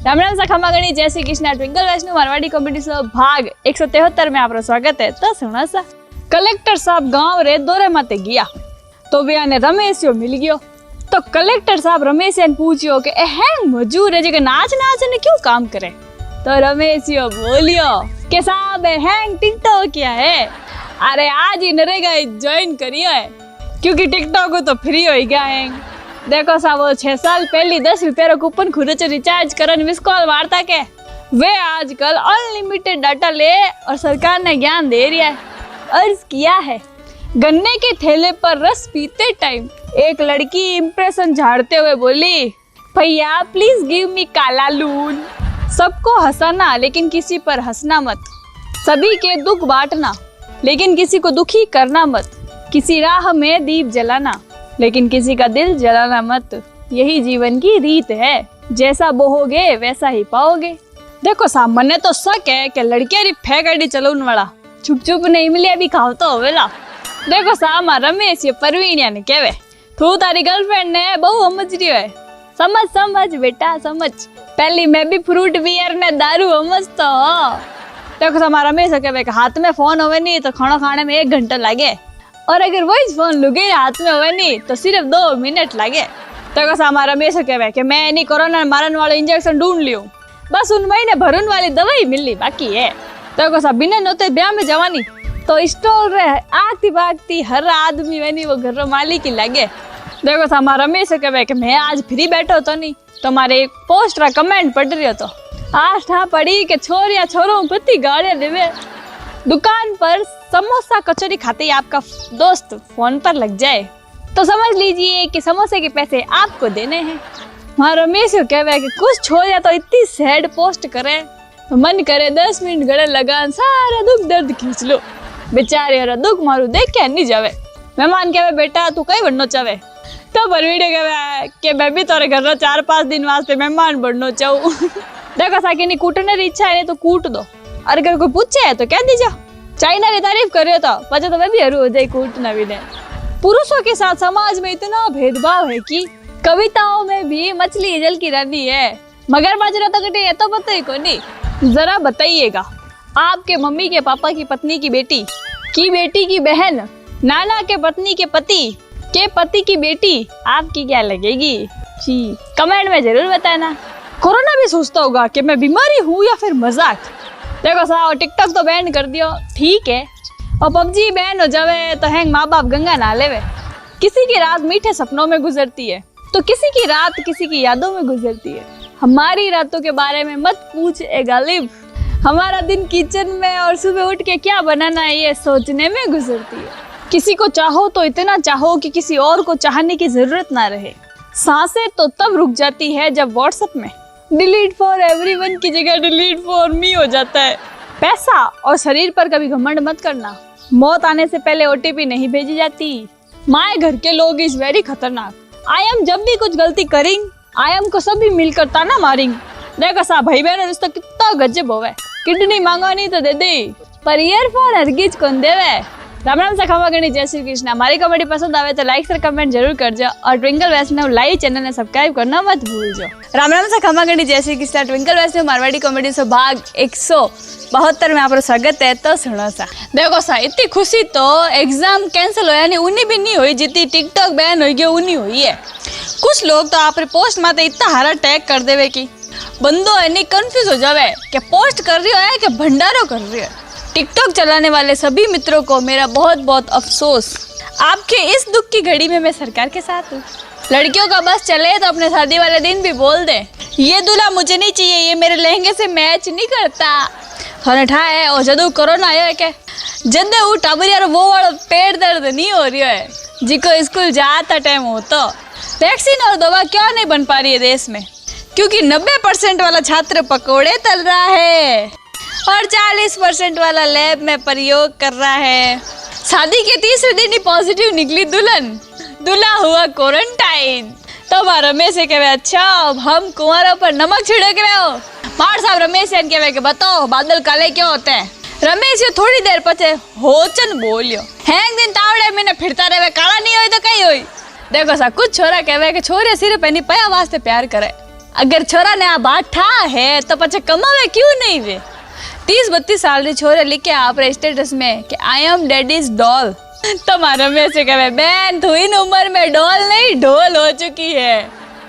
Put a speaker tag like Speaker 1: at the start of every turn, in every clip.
Speaker 1: राम राम सखा मगनी जय Shri Krishna. Twinkle Vaishno Marwari comedy show भाग 173 में आपका स्वागत है। तो सुना सा कलेक्टर साहब गांव रे दौरे माते गया तो वे आने रमेश यो मिल गयो। तो कलेक्टर साहब रमेश ने पूछियो कि हैंग मजूर है जगह नाच नाच ने क्यों काम करे। तो रमेश यो बोलियो कि साहब हैंग टिकटॉक क्या है, अरे आज ही नरेगा ज्वाइन करियो है क्योंकि टिकटॉक तो फ्री हो गया है। देखो साहब वो 6 साल पहले 10 रुपये का कूपन खुदे रिचार्ज करन मिस कॉल वार्ता के वे आजकल अनलिमिटेड डाटा ले और सरकार ने ज्ञान दे रही है। अर्ज किया है गन्ने के ठेले पर रस पीते टाइम एक लड़की इंप्रेशन झाड़ते हुए बोली, भैया प्लीज गिव मी काला लून। सबको हंसाना लेकिन किसी पर हंसना मत, सभी के दुख बांटना लेकिन किसी को दुखी करना मत, किसी राह में दीप जलाना लेकिन किसी का दिल जलाना मत। यही जीवन की रीत है, जैसा बोहोगे वैसा ही पाओगे। देखो साहब मने तो शक है कि लड़कियां री फे गाड़ी चलाउन वाला चुप चुप नहीं मिले भी खाओ तो होवेला। देखो साहब मां रमेश ये परवीनिया ने कहवे तू तारी गर्लफ्रेंड ने बहु समझ रही है। समझ समझ बेटा समझ, पहली मैं भी फ्रूट बियर ने दारू समझ तो। देखो साहब मां रमेश कहवे कि हाथ में फोन होवे नहीं तो खाना खाने में 1 घंटा लागे और अगर वही फोन लुगे हाथ में होवे नहीं तो सिर्फ 2 मिनट लागे। देखो साहब मां रमेश कहवे कि मैं नहीं कोरोना मारन वाला इंजेक्शन ढूंढ लियो, बस उन महीने भरन वाली दवाई मिलनी बाकी है। देखो साहब बिना नोते ब्याह में जवानी तो स्टॉल रे आगती भागती हर आदमी वनी वो घर मालिक ही लगे। देखो साहब मां रमेश कहवे कि मैं आज फ्री बैठो तो नहीं तो मारे एक पोस्ट रा कमेंट पढ़ रही हो तो आस्था पड़ी कि छोरिया छोरों प्रति गाड़ियां देवे। दुकान पर समोसा कचौरी खाते ही आपका दोस्त फोन पर लग जाए तो समझ लीजिए कि समोसे के पैसे आपको देने हैं। मां रमेश को कहवे कि कुछ छोरिया तो इतनी सैड पोस्ट करे तो मन करे 10 मिनट गले लगान सारा दुख दर्द खींच लो। बेचारे और दुख मारू देख के नहीं जावे। मेहमान कहवे बेटा तू कहीं बनना चाहे तो परवीडे कहवे कि मैं भी तोरे घर 4-5 दिन वास्ते मेहमान बनना चाहूँ। देखो साकी नहीं कूटने की इच्छा है तो कूट दो और अगर कोई पूछे है तो कह दीजिए चाइना की तारीफ करियो तो पचे तो मैं भी हरू हो जाए कूटना भी ने। पुरुषों के साथ समाज में इतना भेदभाव है कि कविताओं में भी मछली जल की रानी है मगर बाजरा तो कटे ये तो पता ही को नहीं। जरा बताइएगा आपके मम्मी के पापा की पत्नी की बेटी की बहन नाना के पत्नी के पति की बेटी आपकी क्या लगेगी जी कमेंट में जरूर बताना। कोरोना भी सोचता होगा कि मैं बीमारी हूँ या फिर मजाक। देखो साहब टिकटॉक तो बैन कर दियो ठीक है और पबजी बैन हो जावे तो हैंग माँ बाप गंगा ना लेवे। किसी की रात मीठे सपनों में गुजरती है तो किसी की रात किसी की यादों में गुजरती है। हमारी रातों के बारे में मत पूछ ए गालिब, हमारा दिन किचन में और सुबह उठ के क्या बनाना है ये सोचने में गुजरती है। किसी को चाहो तो इतना चाहो कि किसी और को चाहने की जरूरत ना रहे। सांसें तो तब रुक जाती है जब व्हाट्सएप में डिलीट फॉर एवरीवन की जगह डिलीट फॉर मी हो जाता है। पैसा और शरीर पर कभी घमंड मत करना, मौत आने से पहले ओटीपी नहीं भेजी जाती। माए घर के लोग इज वेरी खतरनाक। आई एम जब भी कुछ गलती करेंगे आई एम को सभी मिलकर ताना मारेंगे। देखो साहब भाई बहन रिश्ता कितना गजब होवे, किडनी मांगवानी तो दे दे पर ईयरफोन हरगिज कौन देवे। राम राम सखा मगनी जय श्री कृष्ण। हमारी कॉमेडी पसंद आवे तो लाइक और कमेंट जरूर कर जाओ और ट्विंकल वैष्णव लाइव चैनल ने सब्सक्राइब करना मत भूल जाओ। राम राम सखा मगनी जय श्री कृष्ण। ट्विंकल वैष्णव मारवाड़ी कॉमेडी शो भाग 172 में आपका स्वागत है। तो सुनो सा देखो सा इतनी खुशी तो एग्जाम कैंसिल होया नहीं उन्हीं भी नहीं हुई जितनी टिकटॉक बैन हो गई उन्हीं हुई है। कुछ लोग तो आपरे पोस्ट माते इतना हारा टैग कर देवे की बंदो है कंफ्यूज हो जावे कि पोस्ट कर रही है कि भंडारो कर रही है। टिकटॉक चलाने वाले सभी मित्रों को मेरा बहुत बहुत अफसोस। आपके इस दुख की घड़ी में मैं सरकार के साथ हूँ। लड़कियों का बस चले तो अपने शादी वाले दिन भी बोल दे ये दूल्हा मुझे नहीं चाहिए, ये मेरे लहंगे से मैच नहीं करता। थाने है और जदू कोरोना आयो है के जदे वो टाबरिया वो वाला पेट दर्द नहीं हो रही है जिको स्कूल जाता टाइम हो तो वैक्सीन और दवा क्यों नहीं बन पा रही है देश में क्योंकि 90% वाला छात्र पकोड़े तल रहा है और 40% वाला लैब में प्रयोग कर रहा है। शादी के 3रे दिन ही पॉजिटिव निकली दुल्हन, दूल्हा हुआ क्वारंटाइन। तो रमेश से कहे अच्छा अब हम कुंवारों पर नमक छिड़क रहे हो। मार साहब रमेश से कहे कि बताओ बादल काले क्यों होते हैं। रमेश ये थोड़ी देर पचे होचन बोलियो हैंग दिन तावड़े महीने फिरता रहे काला नहीं हो तो कहीं हुई। देखो सा कुछ छोरा कहवे कि छोरे सिर्फ पया वास्ते प्यार करे अगर छोरा ने आ बाठा है तो पछे कमावे क्यों नहीं वे। 30-32 साल री छोरे लिखे आप स्टेटस में कि आई एम डैडीज डॉल। तुम्हारा में से कहे बहन तू इन उम्र में डॉल नहीं ढोल हो चुकी है।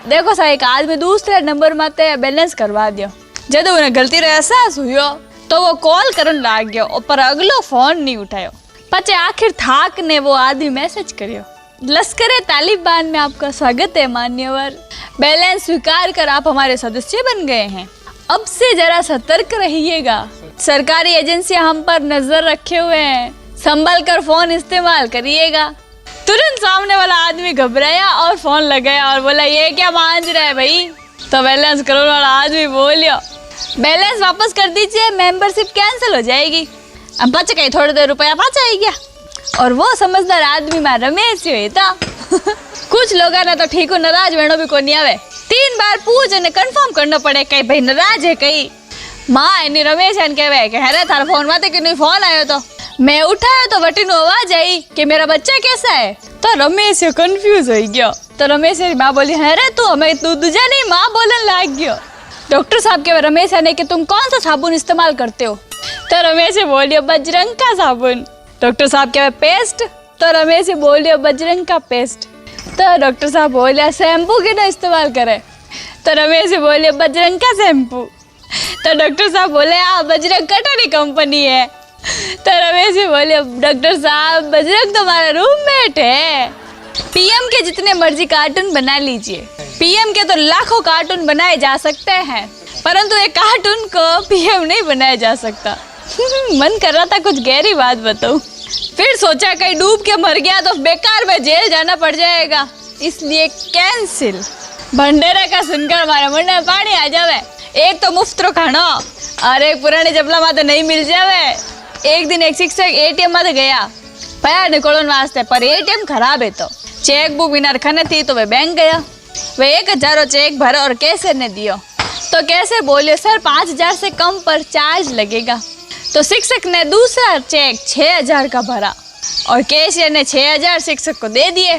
Speaker 1: देखो सा एक आदमी दूसरे नंबर माते बैलेंस करवा दियो। जब उन्हें गलती रो एहसास हुयो तो वो कॉल करन लाग गयो पर अगलो फोन नहीं उठायो। पचे आखिर थाक ने वो आदमी मैसेज करियो, लश्कर तालिबान में आपका स्वागत है मान्यवर, बैलेंस स्वीकार कर आप हमारे सदस्य बन गए हैं। अब से जरा सतर्क रहिएगा, सरकारी एजेंसियां हम पर नजर रखे हुए हैं, संभल कर फोन इस्तेमाल करिएगा। तुरंत सामने वाला आदमी घबराया और फोन लगाया और बोला ये क्या मांझ रहा है भाई। तो बैलेंस करो वाला आदमी बोलियो बैलेंस वापस कर दीजिए, मेंबरशिप कैंसिल हो जाएगी। अब बच गई थोड़ी देर रुपया बच आएगा। और वो समझदार आदमी में रमेश ही था। कुछ लोग ना तो ठीक हो नाराज वेणो भी कोनी आवे, 3 बार पूछ ने कंफर्म करना पड़े कहीं भाई नाराज है कहीं। माँ एनी रमेश एन कहवे कि अरे थारा फोन माते कि नहीं फोन आयो तो मैं उठायो तो वटीनो आवाज आई कि मेरा बच्चा कैसा है। तो रमेश कंफ्यूज हो गया। तो रमेश की माँ बोली अरे तू हमें तू दूजा नहीं माँ बोलन लाग गयो। डॉक्टर साहब के रमेश ने कि तुम कौन सा साबुन इस्तेमाल करते हो। तो रमेश बोलियो बजरंग का साबुन। डॉक्टर साहब के पेस्ट। तो रमेश बोलियो बजरंग का पेस्ट। तो डॉक्टर साहब बोलिया शैम्पू के ना इस्तेमाल करे। तो रमेश बोलियो बजरंग का शैम्पू। तो डॉक्टर साहब बोले बजरंग कटोरी कंपनी है। तो रमेश बोलियो डॉक्टर साहब बजरंग तुम्हारा रूममेट है। पीएम के जितने मर्जी कार्टून बना लीजिए, पीएम के तो लाखों कार्टून बनाए जा सकते हैं परंतु एक कार्टून को पीएम नहीं बनाया जा सकता। मन कर रहा था कुछ गहरी बात बताऊं, फिर सोचा कहीं डूब के मर गया तो बेकार में जेल जाना पड़ जाएगा, इसलिए कैंसिल। भंडेरा का सुनकर हमारे मुंह में पानी आ जावे। एक तो मुफ्त रो खानो और एक पुराने जबला माते नहीं मिल जावे। एक दिन एक शिक्षक एटीएम में गया पैर निकलने वास्ते पर एटीएम खराब है तो चेक बुक बिना रखने थी तो वे बैंक गया। वे 1000 चेक भरा और कैशियर ने दियो। तो कैशियर बोलियो सर 5000 से कम पर चार्ज लगेगा। तो शिक्षक ने दूसरा चेक 6000 का भरा और कैशियर ने 6000 शिक्षक को दे दिए।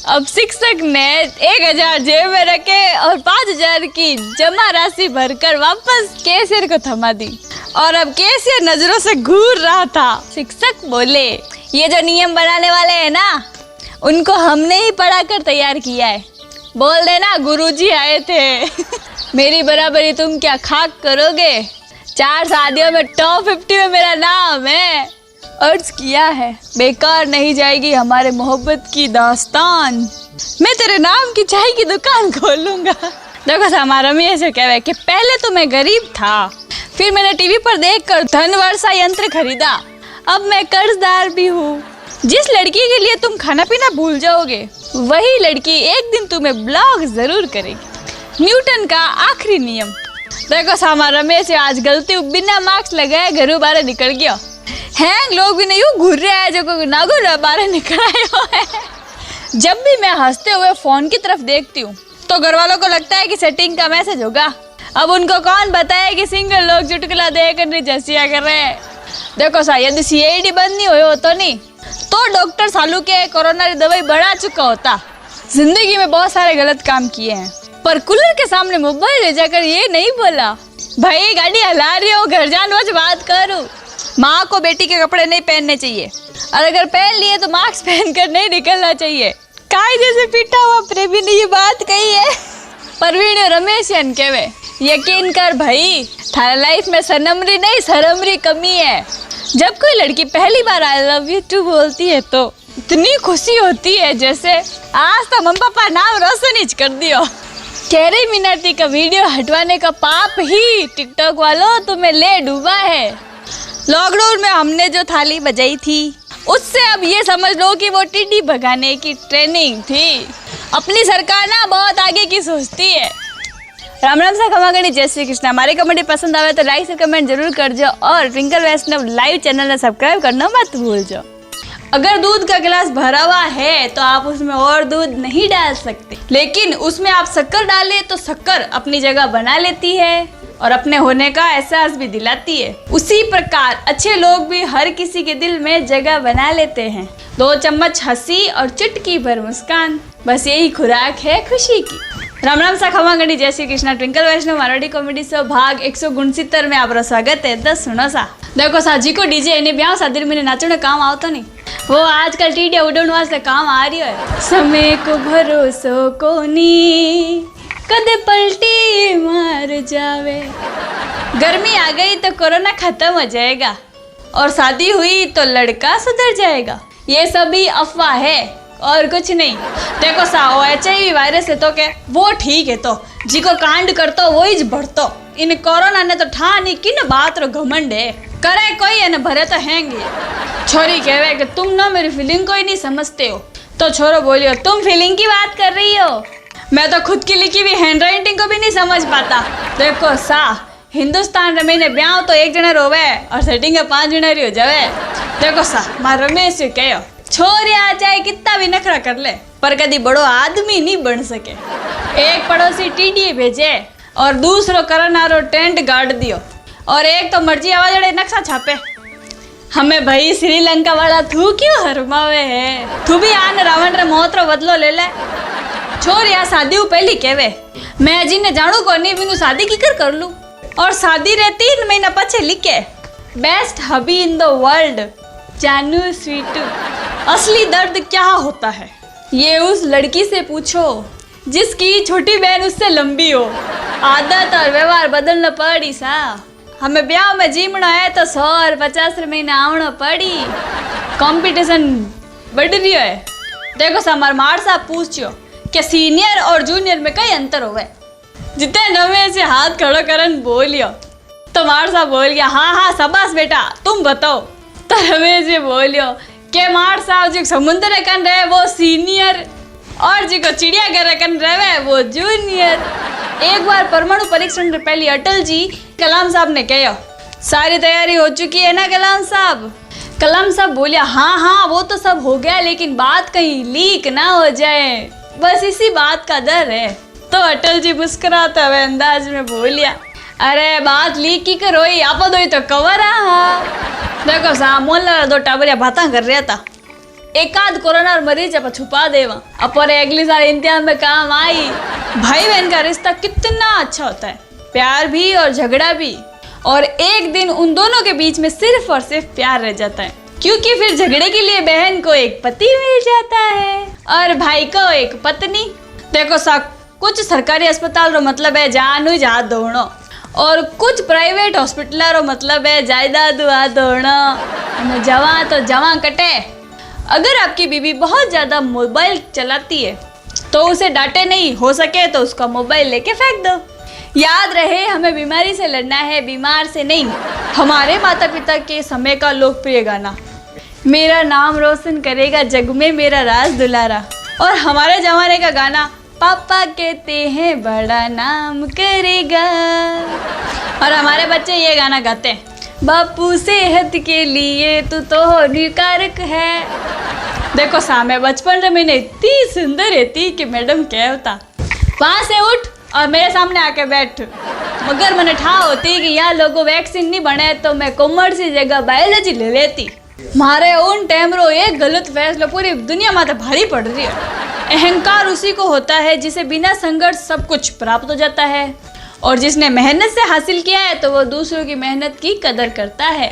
Speaker 1: अब शिक्षक ने 1000 जेब में रखे और 5000 की जमा राशि भरकर वापस कैशियर को थमा दी। और अब कैशियर नजरों से घूर रहा था। शिक्षक बोले ये जो नियम बनाने वाले हैं ना उनको हमने ही पढ़ाकर तैयार किया है, बोल देना गुरुजी आए थे। मेरी बराबरी तुम क्या खाक करोगे, 4 शादियों में टॉप 50 में मेरा नाम है। अर्ज किया है बेकार नहीं जाएगी हमारे मोहब्बत की दास्तान, मैं तेरे नाम की चाय की दुकान खोलूंगा। देखो हमारा में ऐसे कहवे कि पहले तो मैं गरीब था, फिर मैंने टीवी पर देखकर धन वर्षा यंत्र खरीदा, अब मैं कर्जदार भी हूँ। जिस लड़की के लिए तुम खाना पीना भूल जाओगे वही लड़की एक दिन तुम्हें ब्लॉक जरूर करेगी। न्यूटन का आखिरी नियम। देखो हमारा रमेश आज गलती बिना मार्क्स लगाए घरों बाहर निकल गया। हैंग लोग भी नहीं घूर रहे हैं जो कोई नागुर बाहर निकल आए है। जब भी मैं हंसते हुए फोन की तरफ देखती हूँ तो घर वालों को लगता है कि सेटिंग का मैसेज होगा। अब उनको कौन बताए कि सिंगल लोग चुटकुला देकर जसिया कर रहे हैं। देखो सा यदि सीआईडी बंद नहीं हुए तो नहीं तो डॉक्टर सालू के कोरोना की दवाई बढ़ा चुका होता। जिंदगी में बहुत सारे गलत काम किए हैं पर कूलर के सामने मोबाइल ले जाकर ये नहीं बोला भाई गाड़ी हला रही हो घर जान रोज बात करूँ। माँ को बेटी के कपड़े नहीं पहनने चाहिए और अगर पहन लिए तो मास्क पहनकर नहीं निकलना चाहिए। काय जैसे पीटा हुआ प्रेमी ने ये बात कही है। परवीन रमेश कहवे यकीन कर भाई थारा लाइफ में सनमरी नहीं शर्मरी कमी है। जब कोई लड़की पहली बार आई लव यू टू बोलती है तो इतनी खुशी होती है जैसे आज तो मम्मी पापा नाम रोशन ही कर दियो। कैरी मिनाटी का वीडियो हटवाने का पाप ही टिकटॉक वालों तुम्हें ले डूबा है। लॉकडाउन में हमने जो थाली बजाई थी उससे अब ये समझ लो कि वो टिड्डी भगाने की ट्रेनिंग थी। अपनी सरकार ना बहुत आगे की सोचती है। राम राम सा खमा गणी, जय श्री कृष्ण। हमारी कमेंट पसंद आवे तो लाइक से कमेंट जरूर कर जाओ और ट्विंकल वैष्णव लाइव चैनल ने सब्सक्राइब करना मत भूल जाओ। अगर दूध का गिलास भरा हुआ है तो आप उसमें और दूध नहीं डाल सकते, लेकिन उसमें आप शक्कर डालें तो शक्कर अपनी जगह बना लेती है। और अपने होने का एहसास भी दिलाती है। उसी प्रकार अच्छे लोग भी हर किसी के दिल में जगह बना लेते हैं। 2 चम्मच हंसी और चुटकी भर मुस्कान, बस यही खुराक है खुशी की। राम राम सा खमा गणी, जय श्री कृष्णा। ट्विंकल वैष्णव मारवाड़ी कॉमेडी शो भाग 169 में आपका स्वागत है। 10 सुनो सा। देखो सा जी को डीजे एने ब्याह शादी में नाचने काम आवतो नहीं, वो आजकल टीडिया उड़न वास्ते काम आ रही है। समय को भरोसो कोनी, कदे पलटी मार जावे। गर्मी आ गई तो कोरोना खत्म हो जाएगा और शादी हुई तो लड़का सुधर जाएगा। ये सभी अफवाह है और कुछ नहीं। देखो सा HIV वायरस है तो क्या वो ठीक है, तो जी को कांड करतो वो ही बढ़तो। इन कोरोना ने तो ठा नहीं कि न बात रो घमंड है, करे कोई है न भरे तो हैंगे। छोरी कहवे कि तुम ना मेरी फीलिंग को ही नहीं समझते हो, तो छोरो बोलियो तुम फीलिंग की बात कर रही हो, मैं तो खुद की लिखी हुई हैंड राइटिंग को भी नहीं समझ पाता। देखो सा हिंदुस्तान रे मैंने ब्याह तो 1 जने रोवे और सेटिंग 5 जने हो जावे। देखो सा मार रमेश कहो छोरिया चाहे कितना भी नखरा कर ले पर कभी बड़ो आदमी नहीं बन सके। एक पड़ोसी टीडी भेजे और दूसरो करनारो टेंट गाड़ दियो और एक तो मर्जी आवाज नक्शा छापे। हमें भाई श्रीलंका वाला थू क्यों हरमावे है, तू भी आन रावण रे मौत रो बदलो ले ले। छोरिया शादी पहली कहवे मैं जी ने जानू को नहीं बिनु शादी की कर लू, और शादी रे 3 महीना पछे लिखे best hubby in the world जानू स्वीटू। असली दर्द क्या होता है ये उस लड़की से पूछो जिसकी छोटी बहन उससे लंबी हो। आदत और व्यवहार बदलना पड़ी सा। हमें ब्याह में जीमना है तो 100 और 50 महीना आवना पड़ी। कंपटीशन बढ़ रही है। देखो सा मार साहब पूछो कि सीनियर और जूनियर में कई अंतर होवे। जितने नवे से हाथ खड़ो करन बोलियो तो मार साहब बोल गया हाँ शाबाश बेटा तुम बताओ। तो रमेश जी बोलियो के मार साहब जी समुद्र कन रहे वो सीनियर और जी को चिड़ियाघर कन रहे वो जूनियर। एक बार परमाणु परीक्षण से पहले अटल जी कलाम साहब ने कहा सारी तैयारी हो चुकी है ना कलाम साहब। कलाम साहब बोलिया हाँ वो तो सब हो गया लेकिन बात कहीं लीक ना हो जाए, बस इसी बात का डर है। तो अटल जी मुस्कुराते हुए अंदाज में बोलिया अरे बात लीक की करोई आप दो तो कवर देखो सा मोहल्ला 2 टाबरिया बातें कर रहा था। एक आध कोरोना मरीज आप छुपा देवा अपर अगली साल इम्तिहान में काम आई। भाई बहन का रिश्ता कितना अच्छा होता है, प्यार भी और झगड़ा भी, और एक दिन उन दोनों के बीच में सिर्फ और सिर्फ प्यार रह जाता है क्योंकि फिर झगड़े के लिए बहन को एक पति मिल जाता है और भाई को एक पत्नी। देखो सा कुछ सरकारी अस्पताल रो मतलब है जानू जा दौड़ो और कुछ प्राइवेट हॉस्पिटल रो मतलब है जायदाद हुआ दौड़ो। जवा तो जवा कटे। अगर आपकी बीवी बहुत ज़्यादा मोबाइल चलाती है तो उसे डांटे नहीं, हो सके तो उसका मोबाइल लेके फेंक दो। याद रहे हमें बीमारी से लड़ना है, बीमार से नहीं। हमारे माता पिता के समय का लोकप्रिय गाना मेरा नाम रोशन करेगा जग में मेरा राज दुलारा, और हमारे जमाने का गाना पापा कहते हैं बड़ा नाम करेगा, और हमारे बच्चे ये गाना गाते हैं बापू सेहत के लिए तू तो हानिकारक है। देखो सामने बचपन में मैंने इतनी सुंदर रहती कि मैडम क्या होता वहाँ से उठ और मेरे सामने आके बैठ, मगर मैंने ठा होती कि यहाँ लोगों वैक्सीन नहीं बने तो मैं कॉमर्स की जगह बायोलॉजी ले लेती। मारे उन टाइम रो एक गलत फैसला पूरी दुनिया में तो भारी पड़ रही है। अहंकार उसी को होता है जिसे बिना संघर्ष सब कुछ प्राप्त हो जाता है, और जिसने मेहनत से हासिल किया है तो वो दूसरों की मेहनत की कदर करता है।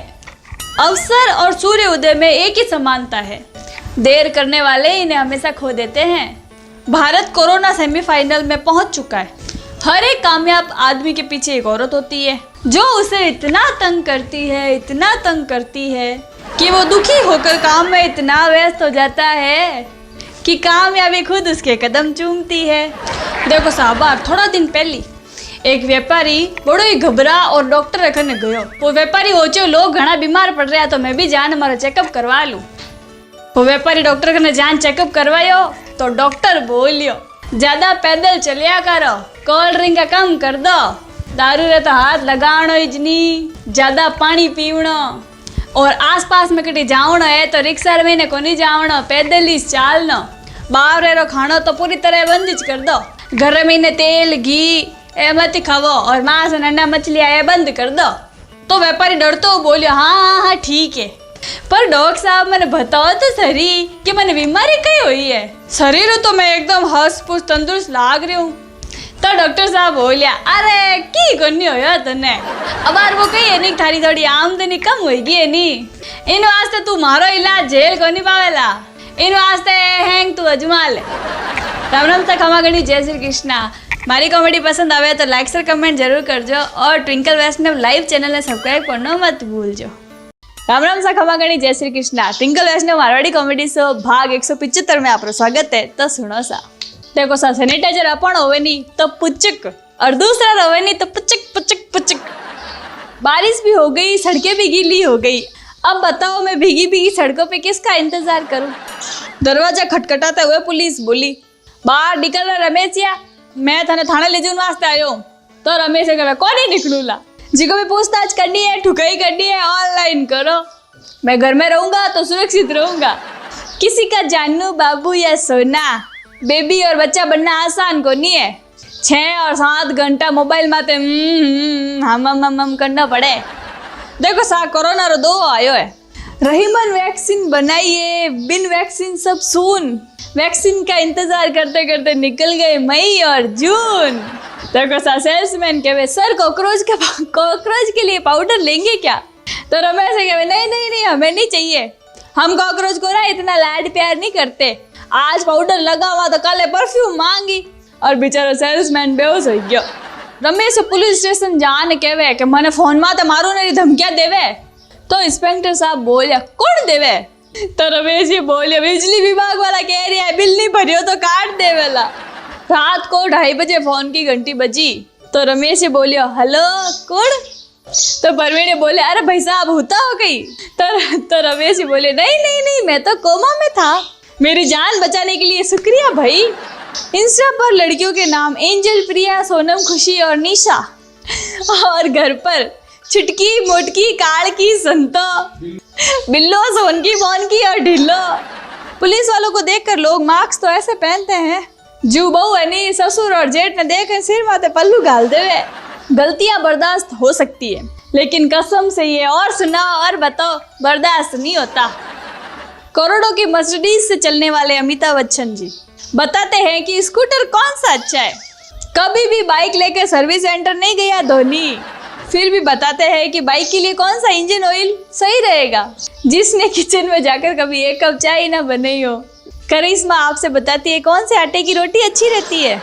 Speaker 1: अवसर और सूर्य उदय में एक ही समानता है, देर करने वाले इन्हें हमेशा खो देते हैं। भारत कोरोना सेमीफाइनल में पहुंच चुका है। हर एक कामयाब आदमी के पीछे एक औरत होती है जो उसे इतना तंग करती है कि वो दुखी होकर काम में इतना व्यस्त हो जाता है कि कामयाबी खुद उसके कदम चूमती है। देखो साहबा थोड़ा दिन पहले एक व्यापारी बड़ो ही घबरा और डॉक्टर रखने गयो। वो व्यापारी सोचो लोग घना बीमार पड़ रहा तो मैं भी जान हमारा चेकअप करवा लूं। वो व्यापारी डॉक्टर कने जान चेकअप करवायो तो डॉक्टर बोलियो ज्यादा पैदल चलिया करो, कोल्ड ड्रिंक का कम कर दो, दारू रे तो हाथ लगाणो ही नहीं, ज्यादा पानी पीवणो, और आसपास में कहीं जावणो है तो रिक्शा में ने कोनी जावणो, पैदल ही चालनो, बाहर रो खाणो तो पूरी तरह बंद कर दो। घर में ने तेल घी ए मत खाओ और मांस और अंडा मछली आया बंद कर दो। तो व्यापारी डरतो बोलियो हाँ हाँ ठीक है, पर डॉक्टर साहब मैंने बताओ तो सही कि मैंने बीमारी कई हुई है, शरीर तो मैं एकदम हंस पुस तंदुरुस्त लाग रही हूँ। तो डॉक्टर साहब बोलिया अरे की करनी हो तने, अब वो कही है नहीं थारी थोड़ी आमदनी कम होगी है नी, इन वास्ते तू मारो इलाज जेल को नहीं पावेला, इन वास्ते हैंग तू अजमा ले। राम राम सा खमा गणी, जय श्री कृष्णा। मारी कॉमेडी पसंद आवे तो लाइक और कमेंट जरूर करजो और ट्विंकल वैष्णव लाइव चैनल ने सब्सक्राइब करना मत भूलजो। राम राम सा खमा गणी, जय श्री कृष्णा। ट्विंकल वैष्णव मारवाड़ी कॉमेडी शो भाग 175 में आपका स्वागत है। तो सुनो सा, देखो सा सैनिटाइजर अपन होवे नहीं तो पुचक और दूसरा होवे नहीं तो पुचक पुचक पुचक। बारिश भी हो गई, सड़कें भी गीली हो गई। अब बताओ मैं भीगी भीगी सड़कों पे किसका इंतजार करूं? दरवाजा खटखटाते हुए पुलिस बोली बाहर निकल रहा रमेशिया, मैं थाने थाने ले जाऊं वास्ते आयो। तो रमेश कहे कौन ही निकलूला, जिको भी पूछताछ करनी है ठुकाई करनी है ऑनलाइन करो, मैं घर में रहूंगा तो सुरक्षित रहूंगा। किसी का जानू बाबू या सोना बेबी और बच्चा बनना आसान को नहीं है। 6 और 7 घंटा मोबाइल माते हम करना पड़े। देखो सा कोरोना रो 2 आयो है, रहीमन वैक्सीन बनाइए बिन वैक्सीन सब सुन। वैक्सीन का इंतजार करते करते निकल गए मई और जून। देखो सा सेल्समैन कहे सर कॉकरोच के लिए पाउडर लेंगे क्या? तो रमेश कहे नहीं नहीं नहीं हमें नहीं चाहिए, हम कॉकरोच को ना इतना लाड प्यार नहीं करते, आज पाउडर लगा हुआ तो कल परफ्यूम मांगी। और बेचारा सेल्समैन बेहोश हो गया। रमेश पुलिस स्टेशन जाने कहे कि मैंने फोन में तो मारू नहीं धमकियां देवे। तो इंस्पेक्टर साहब बोलिया कौन देवे? तो रमेश ये बोलिया बिजली विभाग वाला कह रहा है बिल नहीं भरियो तो काट देवेला। रात को 2:30 बजे फोन की घंटी बजी। तो रमेश ये बोलियो हेलो कौन? तो परवीन बोले अरे भाई साहब होता हो गई। तो रमेश ये बोले नहीं नहीं नहीं मैं तो कोमा में था, मेरी जान बचाने के लिए शुक्रिया भाई। इंस्टा पर लड़कियों के नाम एंजल, प्रिया, सोनम, खुशी और निशा, और घर पर छुटकी मोटकी काड़की संतो बिल्लो सोनकी बोनकी और ढिल्लो। पुलिस वालों को देखकर लोग मास्क तो ऐसे पहनते हैं जू बहू है ससुर और जेठ ने देख सिर माथे पल्लू गाल देवे। गलतियां बर्दाश्त हो सकती है लेकिन कसम से ये और सुना और बताओ बर्दाश्त नहीं होता। करोड़ों की मर्सिडीज से चलने वाले अमिताभ बच्चन जी बताते हैं कि स्कूटर कौन सा अच्छा है। कभी भी बाइक लेकर सर्विस सेंटर नहीं गया धोनी, फिर भी बताते हैं कि बाइक के लिए कौन सा इंजन ऑयल सही रहेगा। जिसने किचन में जाकर कभी 1 कप चाय ना बनाई हो। करिश्मा आपसे बताती है कौन से आटे की रोटी अच्छी रहती है।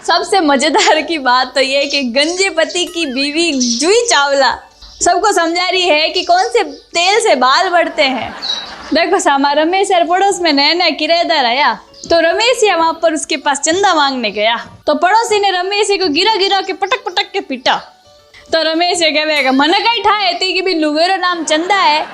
Speaker 1: सबसे मजेदार की बात तो ये है कि गंजे पति की बीवी जूही चावला सबको समझा रही है कि कौन से तेल से बाल बढ़ते हैं। देखो सामा रमेश यार पड़ोस में नया नया किराएदार आया तो रमेश या वहां पर उसके पास चंदा मांगने गया। तो पड़ोसी ने रमेश को गिरा गिरा के पटक पटक के पीटा। तो रमेश ये कहेगा मन कहीं ठाए थी कि भी लुगेरो नाम चंदा है,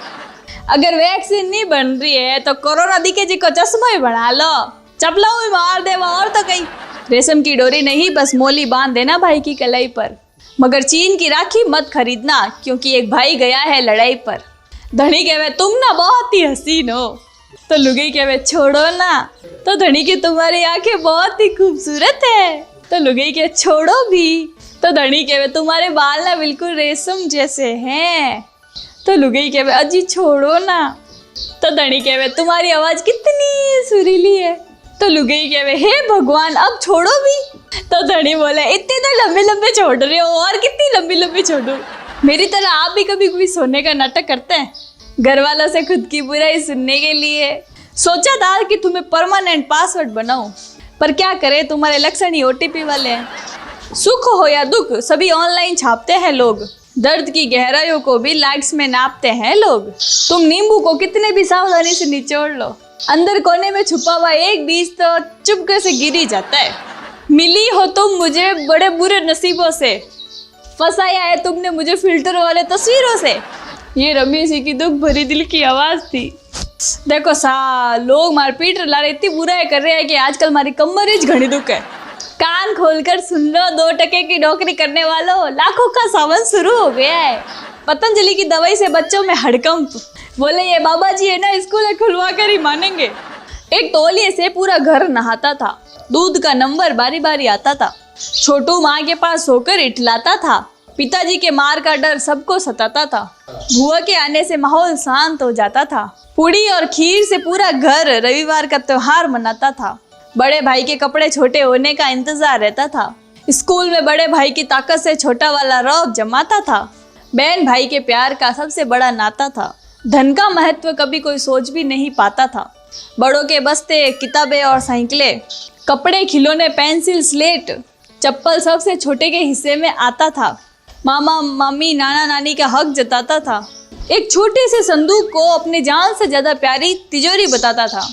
Speaker 1: अगर वैक्सीन नहीं बन रही है तो कोरोना दिखे जी को चश्मा ही बना लो, चपला भी मार दे और तो कहीं। रेशम की डोरी नहीं बस मोली बांध देना भाई की कलाई पर, मगर चीन की राखी मत खरीदना क्योंकि एक भाई गया है लड़ाई पर। धनी कहे तुम ना बहुत ही हसीन हो, तो लुगाई कहे छोड़ो ना, तो धनी की तुम्हारी आंखें बहुत ही खूबसूरत है, तो लुगाई कहे छोड़ो भी, तो धनी कहे तुम्हारे बाल ना बिल्कुल रेशम जैसे हैं, तो लुगाई कहे अजी छोड़ो ना, तो धनी कहे तुम्हारी आवाज कितनी सुरीली है, तो लुगाई कहे हे भगवान अब छोड़ो भी, तो धनी बोले इतने तो लंबे लंबे छोड़ रहे हो और कितनी लंबी लंबी छोड़ो। मेरी तरह आप भी कभी कभी सोने का नाटक करते हैं घर वालों से खुद की बुराई सुनने के लिए। सोचा था कि तुम्हें परमानेंट पासवर्ड बनाऊं, पर क्या करें तुम्हारे लक्षण ही OTP वाले हैं। सुख हो या दुख सभी ऑनलाइन छापते हैं लोग, दर्द की गहराइयों को भी लाइक्स में नापते हैं लोग। तुम नींबू को कितने भी सावधानी से निचोड़ लो, अंदर कोने में छुपा हुआ एक बीज तो चुपके से गिर ही जाता है। मिली हो तुम मुझे बड़े बुरे नसीबों से, फंसाया है तुमने मुझे फिल्टर वाले तस्वीरों से। ये रमेश की दुख भरी दिल की आवाज थी। देखो सा लोग मारपीट ला रहे इतनी बुराई कर रहे हैं कि आजकल हमारी कमर ही घनी दुख है। कान खोलकर सुन लो 2 टके की नौकरी करने वालों, लाखों का सावन शुरू हो गया है। पतंजलि की दवाई से बच्चों में हड़कंप, बोले ये बाबा जी है ना स्कूल खुलवा कर ही मानेंगे। एक तौलिए से पूरा घर नहाता था, दूध का नंबर बारी बारी आता था। छोटू माँ के पास होकर इठलाता था। पिताजी के मार का डर सबको सताता था। बुआ के आने से माहौल शांत हो जाता था। पूड़ी और खीर से पूरा घर रविवार का त्योहार मनाता था। बड़े भाई के कपड़े छोटे होने का इंतजार रहता था। स्कूल में बड़े भाई की ताकत से छोटा वाला रौब जमाता था। बहन भाई के प्यार का सबसे बड़ा नाता था। धन का महत्व कभी कोई सोच भी नहीं पाता था। बड़ों के बस्ते, किताबें और साइकिलें, कपड़े, खिलौने, पेंसिल, स्लेट, चप्पल सबसे छोटे के हिस्से में आता था। मामा, मामी, नाना, नानी का हक जताता था। एक छोटे से संदूक को अपनी जान से ज्यादा प्यारी तिजोरी बताता था।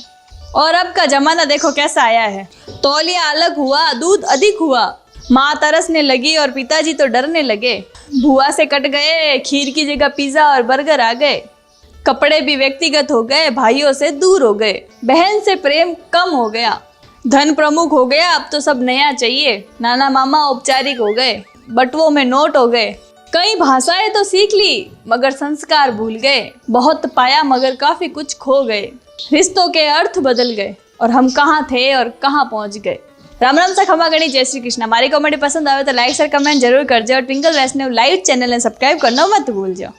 Speaker 1: और अब का जमाना देखो कैसा आया है। तौलिया अलग हुआ, दूध अधिक हुआ। माँ तरसने लगी और पिताजी तो डरने लगे। बुआ से कट गए, खीर की जगह पिज्जा और बर्गर आ गए। कपड़े भी व्यक्तिगत हो गए, भाइयों से दूर हो गए। बहन से प्रेम कम हो गया। धन प्रमुख हो गया, अब तो सब नया चाहिए। नाना मामा औपचारिक हो गए, बटुओं में नोट हो गए। कई भाषाएं तो सीख ली मगर संस्कार भूल गए। बहुत पाया मगर काफी कुछ खो गए। रिश्तों के अर्थ बदल गए और हम कहाँ थे और कहाँ पहुंच गए। राम राम सा खमा गणी, जय श्री कृष्ण। हमारी कॉमेडी पसंद आवे तो लाइक शेयर कमेंट जरूर कर जाओ और ट्विंकल वैष्णव लाइव चैनल ने सब्सक्राइब करना मत भूल जाओ।